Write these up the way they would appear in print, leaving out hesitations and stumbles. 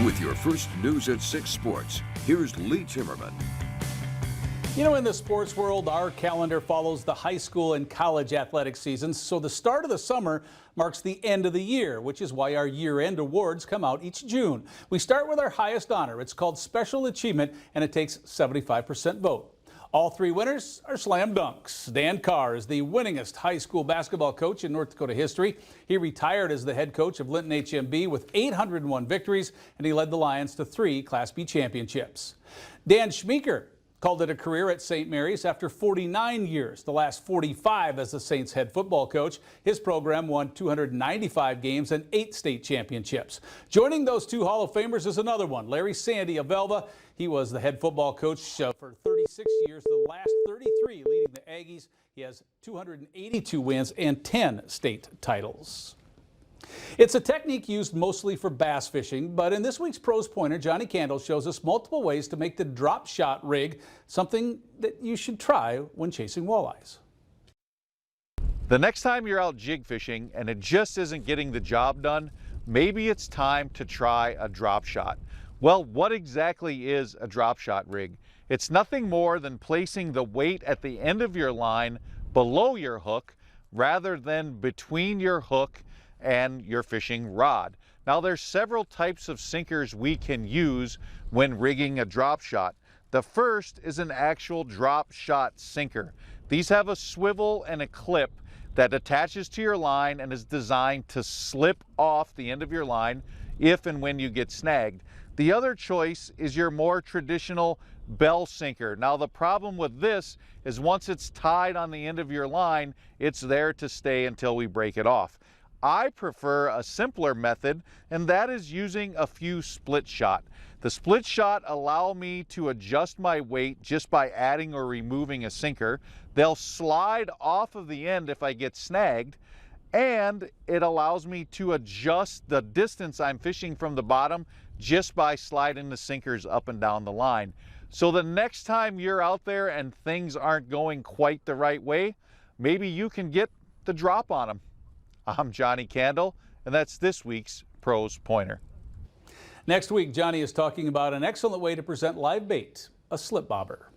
With your first News at 6 Sports, here's Lee Timmerman. You know, in the sports world, our calendar follows the high school and college athletic seasons, so the start of the summer marks the end of the year, which is why our year-end awards come out each June. We start with our highest honor. It's called Special Achievement, and it takes 75% vote. All three winners are slam dunks. Dan Carr is the winningest high school basketball coach in North Dakota history. He retired as the head coach of Linton HMB with 801 victories, and he led the Lions to 3 Class B championships. Dan Schmeeker called it a career at St. Mary's after 49 years, the last 45 as the Saints head football coach. His program won 295 games and 8 state championships. Joining those 2 Hall of Famers is another one, Larry Sandy of Velva. He was the head football coach for 36 years, the last 33 leading the Aggies. He has 282 wins and 10 state titles. It's a technique used mostly for bass fishing, but in this week's Pros Pointer, Johnny Candle shows us multiple ways to make the drop shot rig something that you should try when chasing walleyes. The next time you're out jig fishing and it just isn't getting the job done, maybe it's time to try a drop shot. Well, what exactly is a drop shot rig? It's nothing more than placing the weight at the end of your line below your hook rather than between your hook and your fishing rod. Now, there's several types of sinkers we can use when rigging a drop shot. The first is an actual drop shot sinker. These have a swivel and a clip that attaches to your line and is designed to slip off the end of your line if and when you get snagged. The other choice is your more traditional bell sinker. Now, the problem with this is once it's tied on the end of your line, it's there to stay until we break it off. I prefer a simpler method, and that is using a few split shot. The split shot allow me to adjust my weight just by adding or removing a sinker. They'll slide off of the end if I get snagged, and it allows me to adjust the distance I'm fishing from the bottom just by sliding the sinkers up and down the line. So the next time you're out there and things aren't going quite the right way, maybe you can get the drop on them. I'm Johnny Candle, and that's this week's Pros Pointer. Next week, Johnny is talking about an excellent way to present live bait, a slip bobber.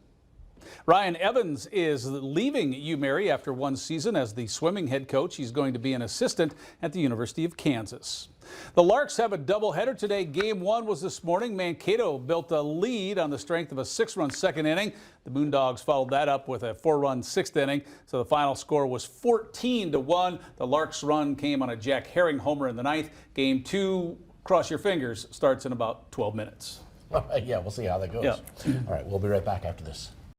Ryan Evans is leaving UMary after one season as the swimming head coach. He's going to be an assistant at the University of Kansas. The Larks have a doubleheader today. Game 1 was this morning. Mankato built a lead on the strength of a 6-run second inning. The Moondogs followed that up with a 4-run 6th inning. So the final score was 14-1. The Larks' run came on a Jack Herring homer in the 9th. Game 2, cross your fingers, starts in about 12 minutes. All right, yeah, we'll see how that goes. Yeah. All right, we'll be right back after this.